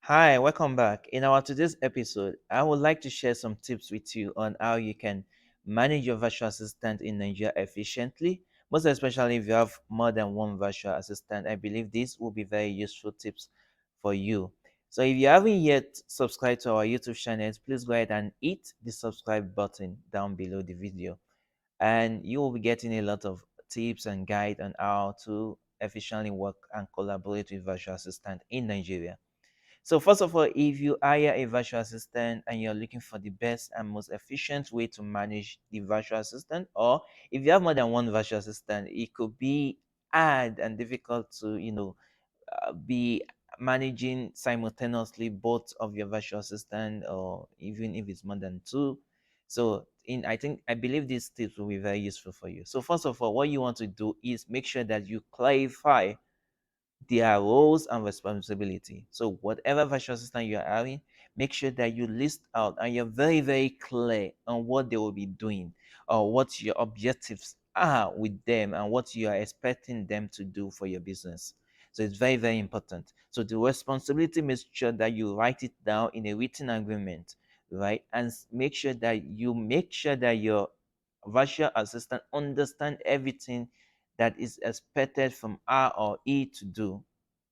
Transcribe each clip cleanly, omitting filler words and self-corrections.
Hi, welcome back. In our today's episode, I would like to share some tips with you on how you can manage your virtual assistant in Nigeria efficiently, most especially if you have more than one virtual assistant. I believe this will be very useful tips for you. So if you haven't yet subscribed to our YouTube channel, please go ahead and hit the subscribe button down below the video, and you will be getting a lot of tips and guide on how to efficiently work and collaborate with virtual assistant in Nigeria. So first of all, if you hire a virtual assistant and you're looking for the best and most efficient way to manage the virtual assistant, or if you have more than one virtual assistant, it could be hard and difficult to, be managing simultaneously both of your virtual assistant, or even if it's more than two. So I believe these tips will be very useful for you. So first of all, what you want to do is make sure that you clarify their roles and responsibility. So whatever virtual assistant you are having, make sure that you list out and you're very, very clear on what they will be doing or what your objectives are with them and what you are expecting them to do for your business. So it's very, very important. So the responsibility, make sure that you write it down in a written agreement, right? And make sure that your virtual assistant understand everything that is expected from her or he to do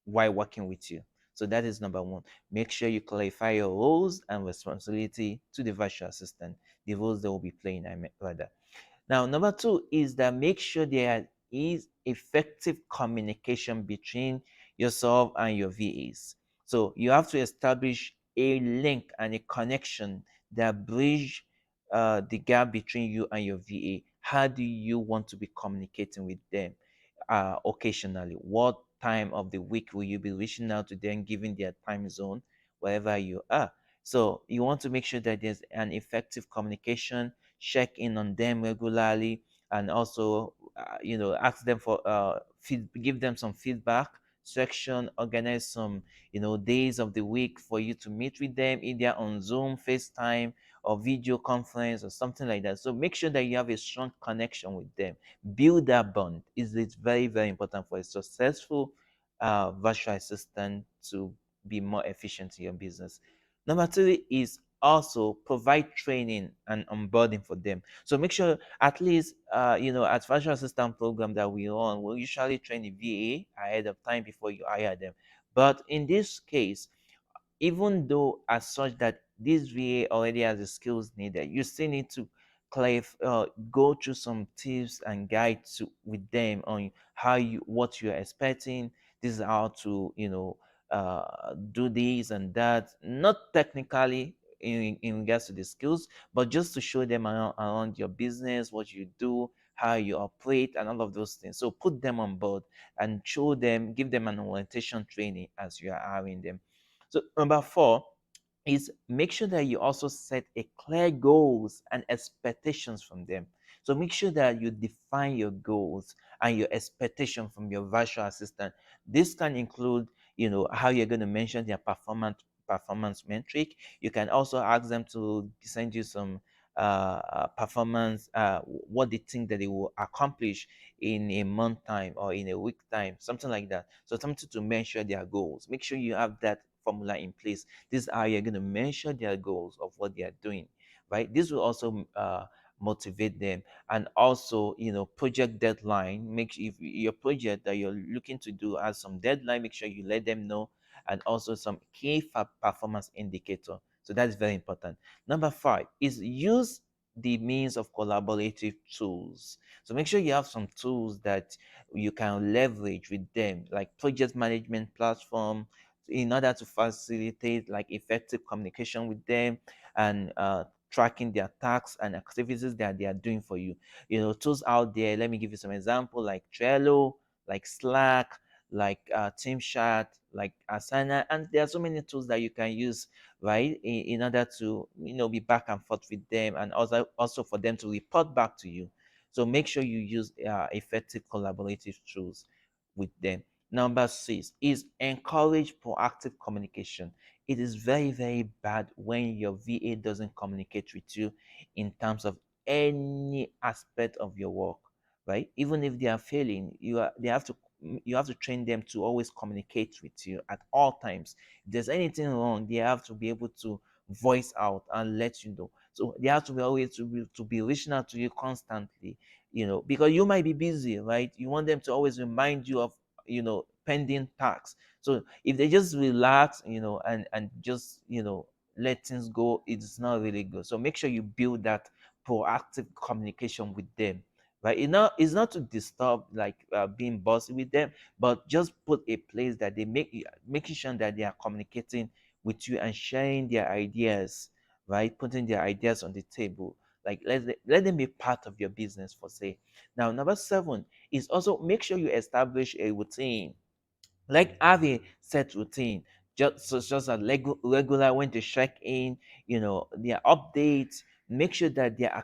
while working with you. So that is number one. Make sure you clarify your roles and responsibility to the virtual assistant, the roles they will be playing, I mean, rather. Now, number two is that make sure there is effective communication between yourself and your VAs. So you have to establish a link and a connection that bridge the gap between you and your VA. How do you want to be communicating with them occasionally? What time of the week will you be reaching out to them, given their time zone, wherever you are? So you want to make sure that there's an effective communication, check in on them regularly, and also ask them for give them some feedback section, organize some days of the week for you to meet with them, either on Zoom, FaceTime, or video conference or something like that. So make sure that you have a strong connection with them. Build that bond. It's very, very important for a successful virtual assistant to be more efficient in your business. Number three is also provide training and onboarding for them. So make sure at least at virtual assistant program that we run, we usually train the VA ahead of time before you hire them. But in this case, even though as such that this VA already has the skills needed, you still need to go through some tips and guides with them on what you're expecting. This is how to do this and that, not technically in regards to the skills, but just to show them around your business, what you do, how you operate, and all of those things. So put them on board and show them, give them an orientation training as you are hiring them. So number four is make sure that you also set a clear goals and expectations from them. So make sure that you define your goals and your expectation from your virtual assistant. This can include, how you're going to mention their performance metric. You can also ask them to send you some performance, what they think that they will accomplish in a month time or in a week time, something like that. So something to measure their goals. Make sure you have that formula in place. This is how you're going to measure their goals of what they are doing, right? This will also motivate them. And also, project deadline. If your project that you're looking to do has some deadline, make sure you let them know. And also some key performance indicator. So that's very important. Number five is use the means of collaborative tools. So make sure you have some tools that you can leverage with them, like project management platform, in order to facilitate like effective communication with them and tracking their tasks and activities that they are doing for you. Tools out there, let me give you some example, like Trello, like Slack, like TeamChat, like Asana, and there are so many tools that you can use, right, in order to be back and forth with them, and also for them to report back to you. So make sure you use effective collaborative tools with them. Number six is encourage proactive communication. It is very, very bad when your VA doesn't communicate with you in terms of any aspect of your work, right? Even if they are failing, they have to you have to train them to always communicate with you at all times. If there's anything wrong, they have to be able to voice out and let you know. So they have to be always to be reaching out to you constantly, because you might be busy, right? You want them to always remind you of, pending tasks. So if they just relax, and just, let things go, it's not really good. So make sure you build that proactive communication with them, right? It's not to disturb, like, being bossy with them, but just put a place that they making sure that they are communicating with you and sharing their ideas, right? Putting their ideas on the table. Like, let them be part of your business, for say. Now, number 7 is also make sure you establish a routine, like have a set routine, just a regular when to check in, their updates. Make sure that they are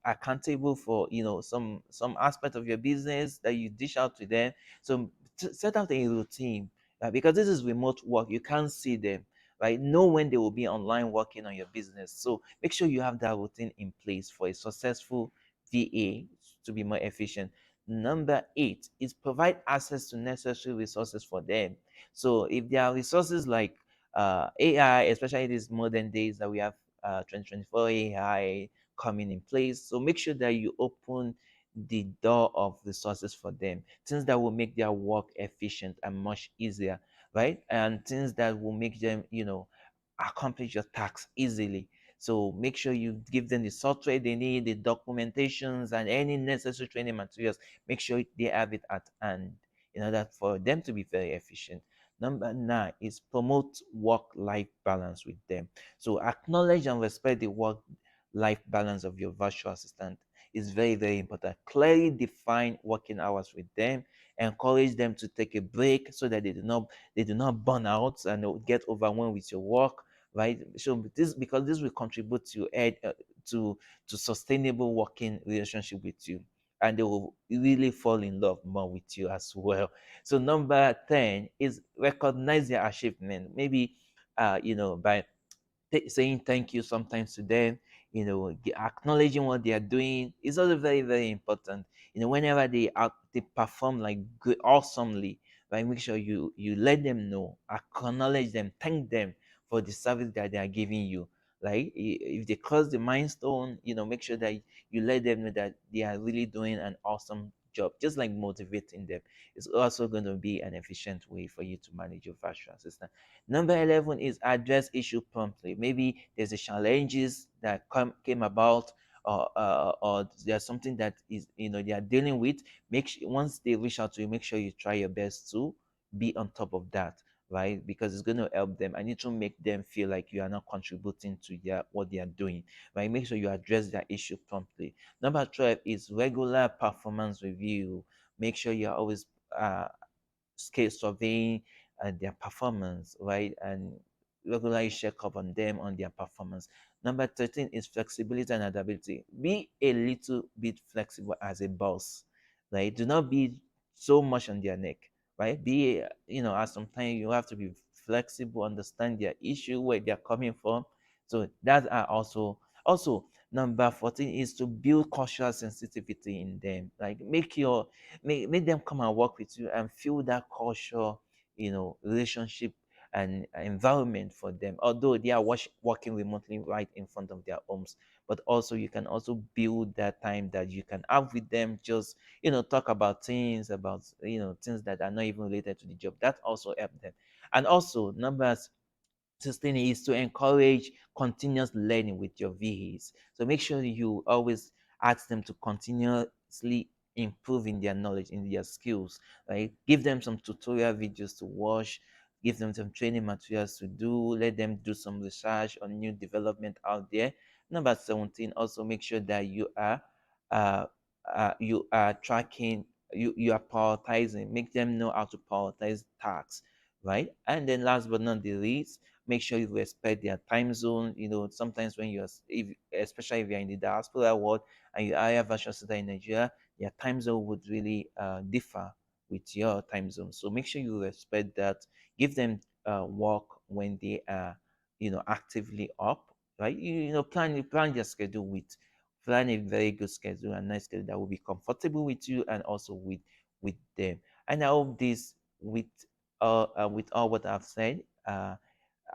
accountable for, some aspect of your business that you dish out to them. So set out a routine, because this is remote work, you can't see them, right? Know when they will be online working on your business. So make sure you have that routine in place for a successful VA to be more efficient. Number 8 is provide access to necessary resources for them. So if there are resources like AI, especially these modern days that we have, 2024 AI coming in place. So make sure that you open the door of resources for them, things that will make their work efficient and much easier, right? And things that will make them, accomplish your tasks easily. So make sure you give them the software they need, the documentations, and any necessary training materials. Make sure they have it at hand in order for them to be very efficient. Number 9 is promote work-life balance with them. So acknowledge and respect the work-life balance of your virtual assistant. Is very, very important. Clearly define working hours with them. Encourage them to take a break so that they do not burn out and get overwhelmed with your work, right? So this, because this will contribute to to sustainable working relationship with you, and they will really fall in love more with you as well. So number 10 is recognize their achievement, maybe by saying thank you sometimes to them, acknowledging what they are doing is also very, very important. Whenever they perform like good, awesomely, right? Make sure you let them know, acknowledge them, thank them for the service that they are giving you. Like, if they cross the milestone, make sure that you let them know that they are really doing an awesome job, just like motivating them. It's also going to be an efficient way for you to manage your virtual assistant. Number 11 is address issue promptly. Maybe there's a challenges that came about, or there's something that is, they are dealing with. Once they reach out to you, make sure you try your best to be on top of that, right? Because it's going to help them, and it will make them feel like you are not contributing to what they are doing, right? Make sure you address that issue promptly. Number 12 is regular performance review. Make sure you are always scale surveying their performance, right? And regularly check up on them on their performance. Number 13 is flexibility and adaptability. Be a little bit flexible as a boss, right? Do not be so much on their neck, right? At some time you have to be flexible, understand their issue, where they're coming from. So that are also number 14 is to build cultural sensitivity in them. Like, make them come and work with you and feel that culture, relationship and environment for them. Although they are working remotely right in front of their homes, but also you can also build that time that you can have with them. Just talk about things that are not even related to the job. That also help them. And also numbers 16 is to encourage continuous learning with your VAs. So make sure you always ask them to continuously improve in their knowledge, in their skills, right? Give them some tutorial videos to watch, give them some training materials to do, let them do some research on new development out there. Number 17, also make sure that uh, you are tracking, you are prioritizing, make them know how to prioritize tasks, right? And then last but not the least, make sure you respect their time zone. Sometimes when especially if you're in the diaspora world and you hire virtual assistant in Nigeria, their time zone would really differ with your time zone. So make sure you respect that. Give them work when they are, actively up, right? Plan your schedule with plan a very good schedule and nice schedule that will be comfortable with you and also with them. And I hope this with all what I've said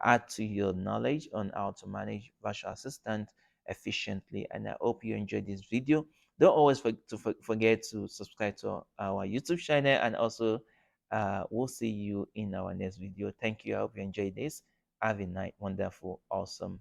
add to your knowledge on how to manage virtual assistant efficiently. And I hope you enjoyed this video. Don't always forget to subscribe to our YouTube channel, and also we'll see you in our next video. Thank you. I hope you enjoyed this. Have a night, wonderful, awesome